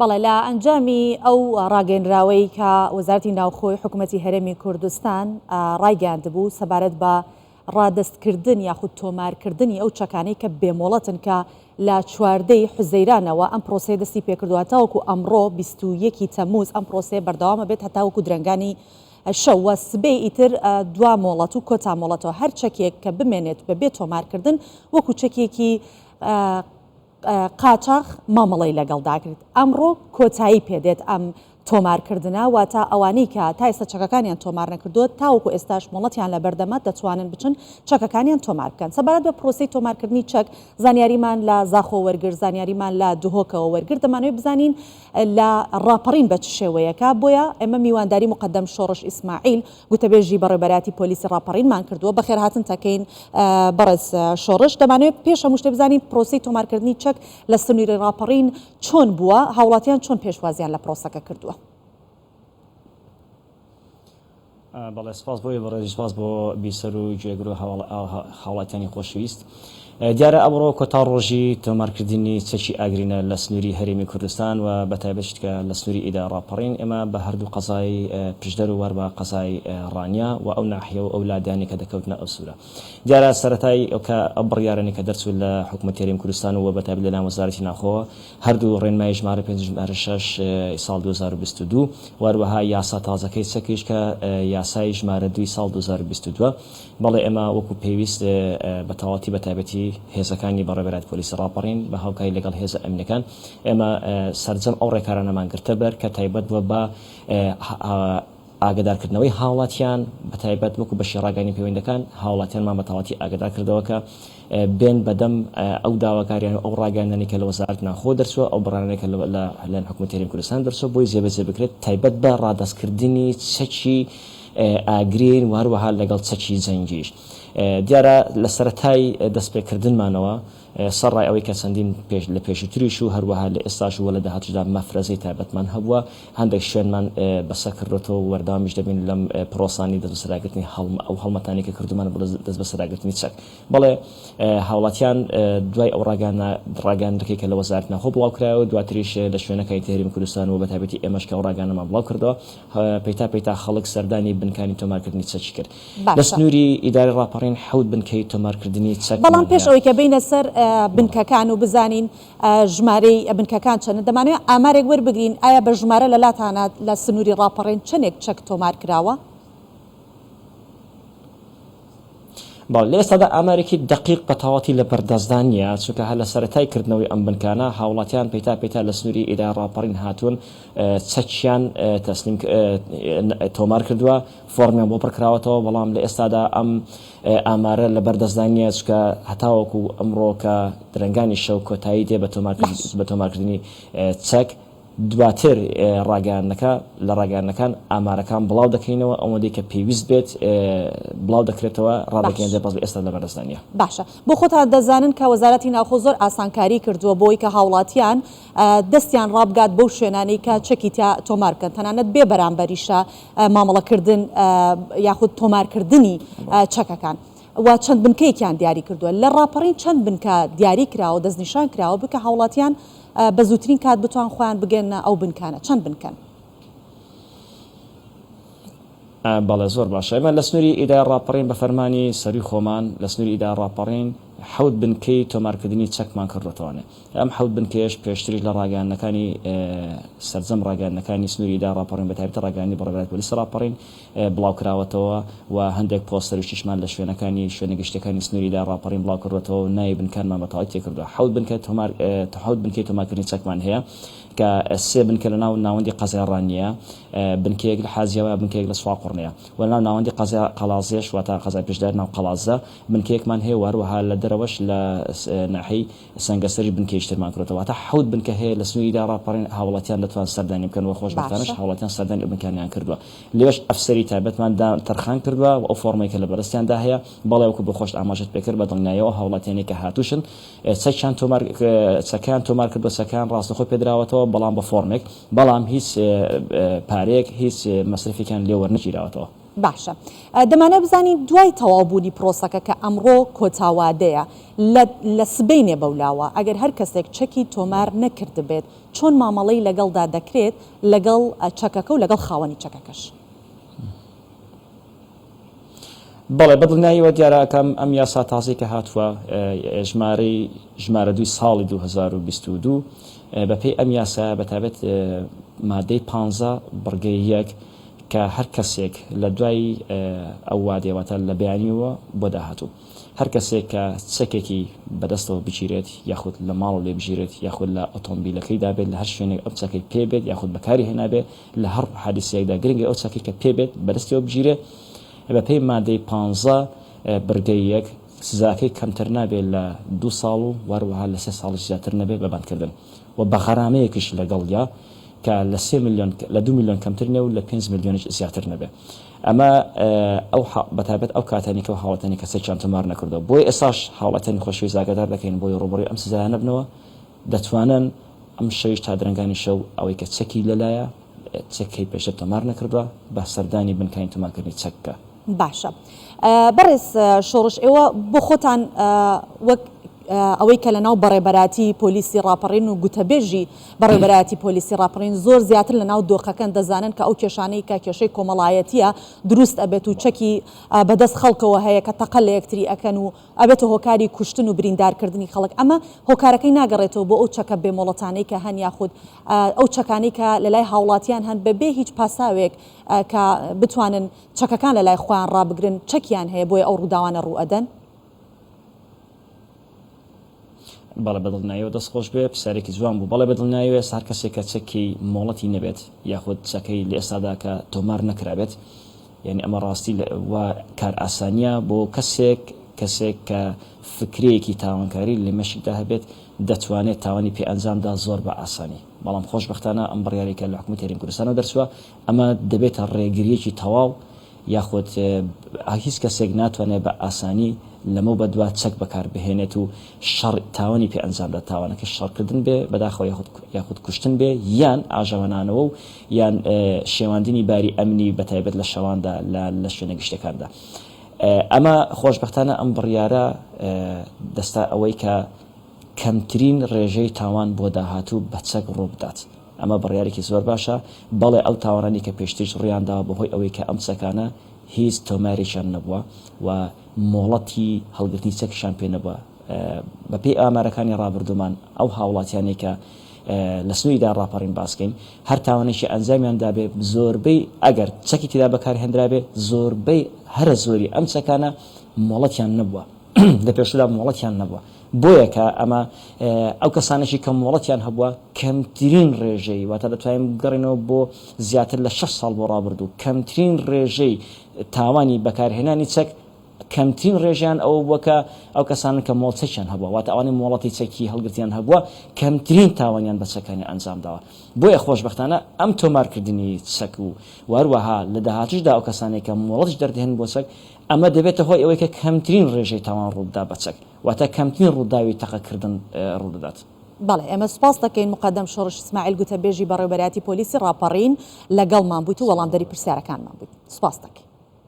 بەڵێ لە ئەنجامی ئەو ڕاگەیەنراوەی کە وەزارەتی ناوخۆی حکوومەتی هەرێمی کوردستان ڕایگەاندبوو سەبارەت بە ڕادەستکردن یاخود تۆمارکردنی ئەو چەکانەی کە بێمۆڵەتن کە لە چواردەی حوزەیرانەوە ئەم پرۆسەیە دەستی پێکردووە تاوەکو ئەمڕۆ 21 تەمموز ئەم پرۆسەیە بەردەوامە بێت هەتاوەکو درەنگانی شەوە سبەی ئیتر دوا مۆڵەت و کۆتا مۆڵەتەوە هەر چەکێک کە بمێنێت بەبێ تۆمارکردن وەکو چەکێکی قاچاق مامەڵەی لەگەڵداکرێت ئەمڕۆ کۆتایی پێدێت ئەم تۆمارکردنە واتە ئەوانەی کە تا ئێستا چەکەکانیان تۆمار نەکردووە تاوەکو ئێستاش مۆڵەتیان لە بەردەما دەتوانن بچن چەکەکانیان تۆمار بکەن. سەبارەت بە پرۆسەی تۆمارکردنی چەک زانیاریمان لە زاخۆ وەرگرت، زانیاریمان لە دهۆکەوە وەرگرت، دەمانوێت بزانین لە ڕاپەڕین بە چ شێوەیەکە. بۆیە ئێمە میوانداری مقدم شۆڕش ئیسماعیل گوتەبێژی بەڕێبەراتی پۆلیسی ڕاپەڕینمان کردووە. بەخێر هاتن تەکەین بەڕێز شۆڕش. دەمانوێت پێش هەموو شتێ بزانین پرۆسەی تۆمارکردنی چەک لە سنووری ڕاپەڕین چۆن بووە، هاوڵاتیان چۆن پێشوازیان لە پرۆسەکە کردووە. بەڵێ سپاس بۆ بەڕێز، سپاس بۆ بیسەر و گوێگر و هاوڵاتیانی خۆشەویست. دیارە ئەمڕۆ کۆتا ڕۆژی تۆمارکردنی چەکی ئاگرینە لە سنووری هەرێمی کوردستان و بەتایبەت کە لە سنووری ئیدا ڕاپەڕین ئێمە بە هەردوو قەزای پشدەر و وەر بە قەزای ڕانیا و ئەو ناحیە و ئەو لادانی کە دەکەوتنە ئەو سوورە. دیارە سەرەتای ئەو بڕیارانی کە دەرچوو لە حکوومەتی هەرێمی کوردستان و بەتایبەت لەلایەن وەزارەتی ناوخۆوە هەردوو ڕێنمایی ژمارە 5/6 ساڵ 2022 وەروەها یاسا تازەکەی چەکیش کە یاسای ژمارە 2 ساڵ 2022. بەڵێ ئێمە وەکو پێویست بە تەواوەتی بەتایبەتی هێزەکانی بەڕێبەرات پۆلیسی ڕاپەڕین بە هاوکاری لەگەڵ هێزە ئەمنیەکان ئێمە سەرجەم ئەو ڕێکارانەمان گرتە بەر کە تایبەت بووە بە ئاگدارکردنەوەی هاوڵاتیان بەتایبەت وەکو بەشی ڕاگەانی پەیوەندەکان هاوڵاتیانمان بە تەواوەتی ئاگدار کردەوە کە بێن بەدەم ئەو داواکاریان ئەو ڕاگەاندنی کە لە وەزارەتی ناوخۆ دەرچووە ئەو بڕانەی کە لە حکوومەتی هەرێمی کوردستان دەرچووە بۆی جێبەجێ بکرێت تایبەت بە ڕادەستکردنی چەکی ئاگرین و هەروەها لەگەڵ چەکی جەنگیش. دیارە لە سەرەتای دەستپێکردنمانەوە سەرڕای ئەوەی کە چەندین لە پێشتریش و هەروەها لە ئێستاش و لە داهاتوودا مەفرەزەی تایبەتمان هەبووە هەندێک شوێنمان بەسەر کردێتەوە و وەرداوامیش دەبین لەم پرۆسانی دەست بەسەراگرتنی ئەو هەڵمەتانی کە کردومان دەست بەسەراگرتنی چەک. بەڵێ هاوڵاتیان دوای ئەو ڕاگەاندنەکەی کە لە وەزارەتی ناوخۆ بڵاو کرایەوە دواتریش لە شوێنەکەی هەرێمی کوردستان و بەتایبەتی ئێمەش کە ئەو ڕاگەانەمان بڵاو کردەوە پەیتا خەڵک سەردانی بنکانی تۆمارکردنی چەکی کرد. لە سنووری ئیداری ڕاپەڕین 7 بنکەی تۆمارکردنی چەک. بەڵام پێش ئەوەی کە بینە سەر بنکەکان و بزانین ژمارەی بنکەکان چەندە دەمانوێت ئامارێک وەربگرین ئایا بە ژمارە لە لاتانە لە سنووری ڕاپەڕین چەندێک چەک تۆمار کراوە؟ لە ئێستادا ئامارێکی دقیق بە تەواوەتی لە بەردەستدانە چونکە هە لە سەرەتای کردنەوەی ئەم بنکانە هاوڵاتیان پەیتا لە سنووری ئیداری ڕاپەڕین هاتوون چەکیان تەسلیم تۆمار کردووە فۆرمیان بۆ پڕکراوەتەوە. بەڵام لە ئێستادا ئەم ئامارە لە بەردەستدانە چکە هەتاوەکو ئەمڕۆ کە درەنگانی شەو کۆتایی دێ بە تۆمارکردنی چەک دواتر لە ڕاگەاندنەکان ئامارەکان بڵاو دەکەینەوە ئەوەندەی کە پێویست بێت بڵاو دەکرێتەوە ڕادەکەێنێ بەس ئێستا لە بەردەستدانە. باشە بۆ خۆتان دەزانن کە وەزارەتی ناوخۆ زۆر ئاسانکاری کردووە بۆی کە هاوڵاتیان دەستیان ڕابگات بەو شوێنانەی کە چەکی تۆمار بکەن تەنانەت بێ بەرامبەریشە مامەڵەکردن یاخود تۆمارکردنی چەکەکان. و چەند بنکەیەکیان دیاری کردووە لە ڕاپەڕین چەند بنکە دیاری کراوە دەستنیشان کراوە بکە هاوڵاتیان بە زووترین کات بتوان خۆیان بگەنە ئەو بنکانە چەند بنکەن؟ بەڵێ زۆر باشە. ئێمە لە سنووری ئیداری ڕاپەڕین بە فەرمانی سەروی خۆمان لە سنووری ئیداری ڕاپەڕین 7 بنکەی تۆمارکردنی چەکمان کردوێتەوە. ئەم 7 بنکەیەش پێشتریش لە ڕاگەاندنەکانی سەرجەم ڕاگەاندنەکانی سنووری ئیداری ڕاپەڕین بەتایبەتی ڕاگەاندنی بەڕێبەرات پۆلیسی ڕاپەڕین بڵاو کراوەتەوە و هەندێک پۆستەریشمان لە شوێنە گەشتەکانی سنووری ئیداری ڕاپەڕین بڵاو کردوێتەوە و نایە بنکانمان بە تەواوی تێکردووە. 7 بنکەی تۆمارکردنی چەکمان هەیە کە 3 بنکە لە ناوەندی قەزای ڕانیە، بنکەیەک لە حازیەوە، بنکەیەک لە سواقڕنەیە و ناوەندی قەڵازێش واتە قەزای پێشدار ناو قەڵازە بنکەیەکمان هەیە وەروەها لە دەرەوەش لە ناحەی سەنگەسەری بنکەیشترمان کردەوە تا 7 بنکە هەیە لە سنووری ئیداری ڕاپەڕین هاوڵاتیان دەتوان سەردانی بکەن و خۆشبەختانەش هاوڵاتیان سەردانی بنکانیان کردووە. لێش ئەفسەری تایبەتمان تەرخان کردووە و ئەو فۆرمەی کە لە بەرزتیاندا هەیە بەڵێ وەکو بەخۆش ئاماژەت پێکرد بە دڵنیاییەوە هاوڵاتیانی کە هاتووشن چەکیان تۆمار کردووە چەکیان ڕاستەخۆ پێدراوەتەوە بەڵام بە فۆرمێک بەڵام هیچ پارەیەک هیچ مەسرفێکیان لێ وەرنەگیراوەتەوە. باشە دەمانە بزانین دوای تەواوبوونی پرۆسەکە کە ئەمڕۆ کۆتاوادەیە لە سبەینێ بەولاوە ئەگەر هەر کەسێک چەکی تۆمار نەکرد بێت چۆن مامەڵەی لەگەڵدا دەکرێت لەگەڵ چەکەکە و لەگەڵ خاوەنی چەکەکەش. بەڵێ بەدڵنیاییەوە دیارەکەم ئەم یاسا تازەی کە هاتووە ژمارە 2 ساڵی 2022 بەپێی ئەم یاسا بەتابەت مادەی 15 بڕگەی 1 کە هەر کەسێک لە دوای ئەو وادێوەتە لە بەیانیەوە بۆ داهاتوو هەر کەسێک کە چەکێکی بەدەستەوە بگیرێت یاخود لە ماڵ لێ بگیرێت یاخود لە ئۆتۆمبیلەکەی دابێت لە هەر شوێنێک ئەو چەکەی پێبێت یاخود بەکاری هێنابێت لە هەر حادیسەیەکدا گرنگی ئەو چەکەی کە پێبێت بەدەستەوە بگیرێت بەپێی مادەی 15 بڕگەی 1 سزاکەی کەمتر نابێت لە 2 ساڵ و وەروەها لە 3 ساڵی زیاتر نەبێت بەبانکردن و بە غەرامەیەکیش لەگەڵیا کە لە 3 میلیۆن لە 2 میلیۆن کەمتر نێ و لە 5 میلیۆنیش زیاتر نەبێت ئەمە ئەو بەتابەت ئەو کاتانی کە هاوڵاتنی کەسێکیان تۆمار نەکردەوە بۆی ئێساش هاوڵاتنی خۆشەویست ئاگادار دەکەین بۆی ڕوبەڕووی ئەم سزایانە بنەوە دەتوانن ئەم شەویش تا درەنگانی شەو ئەوەی کە چەکی لەلایە چەکەی پێشتر تۆمار نەکردووە بە سەردانی بنکانی تۆمارکردنی چەککە. باشە بەڕێز شۆڕش ئێوە بۆ خۆتان وەک ئەوەی کە لە ناو بەڕێبەراتی پۆلیسی ڕاپەڕین و گوتەبێژی بەڕێبەراتی پۆلیسی ڕاپەڕین زۆر زیاتر لە ناو دۆخەکەن دەزانن کە ئەو کێشانەی کە کێشەی کۆمەڵایەتیە دروست ئەبێت و چەکی بەدەست خەڵکەوە هەیە کە تەقە لە یەکتری ئەکەن و ئەبێتە هۆکاری کوشتن و بریندارکردنی خەڵک ئەمە هۆکارەکەی ناگەڕێتەوە بۆ ئەو چەکە بێمۆڵەتانەی کە هەن یاخود ئەو چەکانەی کە لە لای هاوڵاتیان هەن بەبێ هیچ پاساوێک کە بتوانن چەکەکان لە لای خۆیان ڕابگرن چەکیان هەیە بۆی ئەو ڕووداوانە ڕوئەدەن. بەڵێ بەدڵنیاییەوە دەستخۆش بێ پرسیارێکی جوان بوو بەڵێ بەدڵنیاییەوە هەر کەسێک کە چەکی مۆڵەتی نەبێت یاخود چەکەی لە ئێستادا کە تۆمار نەکرابێت یعنی ئەمە ڕاستی و کار ئاسانیە بۆ کەسێک کە فکرەیەکی تاوانکاری لە مەشکدا هەبێت دەتوانێت تاوانی پێ ئەنجامدا زۆر بە ئاسانی بەڵام خۆشبەختانە ئەم بڕیارێکە لە حکوومەتی هەرێمی کوردستانەوە دەرچووە ئەمە دەبێتە ڕێگریەکی تەواو یاخود هیچ کەسێک ناتوانێت بە ئاسانی لەمە بەدوا چەک بەکار بهێنێت و شەڕ تاوانی پێ ئەنجامدا تاوانەکە شەڕکردن بێ بەداخەوە یاخود کوشتن بێ یان ئاژەوەنانەوە و یان شێواندنی باری ئەمنی بەتایبەت لە شەواندا لە شوێنە گشتەکاندا ئەمە خۆشبەختانە ئەم بڕیارە دەستا ئەوەی کە کەمترین ڕێژەی تاوان بۆ داهاتوو بە چەک ڕوو بدات ئەمە بڕیارێکی زۆر باشە بەڵێ ئەو تاوانانی کە پێشتریش ڕیانداوە بەهۆی ئەوەی کە ئەم چەکانە هیچ تۆمارێکیان نەبووە و مۆڵەتی هەڵگرتنی چەکیشان پێ نەبووە بەپێی ئامارەکانی ڕابردومان ئەو هاوڵاتیانەی کە لە سنووریدا ڕاپەڕین باسکەین هەر تاوانێکی ئەنجامیان دابێ زۆربەی ئەگەر چەکی تێدا بەکار هێنرابێ زۆربەی هەرە زۆری ئەم چەکانە مۆڵەتیان نەبووە لە پێشدا مۆڵەتیان نەبووە بۆیە کە ئەمە ئەو کەسانێکی کە مۆڵەتیان هەبووە کەمترین ڕێژەی واتە دەتوانین بگەڕێنەوە بۆ زیاتر لە 6 ساڵ بۆ ڕابردوو کەمترین ڕێژەی تاوانی بەکارهێنانی چەک کەمترین ڕێژیان ئەو وەکە ئەو کەسانن کە مۆڵچەکیان هەبووە واتە ئەوانەی مۆڵەتی چەکی هەڵگرتیان هەبووە کەمترین تاوانیان بە چەکانی ئەنجامداوە بۆیە خۆشبەختانە ئەم تۆمارکردنی چەک و وەروەها لە داهاتووشدا ئەو کەسانێک کە مۆڵەتیش دەردەهێن بۆ چەک ئەمە دەبێتە هۆی ئەوەی کە کەمترین ڕێژەی تاوان ڕوودا بە چەک واتە کەمترین ڕووداوی تەقەکردن ڕوودەدات. بەڵێ ئێمە سپاس دەکەین مقدم شۆڕش ئیسماعیل گوتەبێژی بەڕێوەبەراتی پۆلیسی ڕاپەڕین لەگەڵمان بوویت و وەڵامدەری پرسیارەکانمان بوویت. سپاس دەکەین.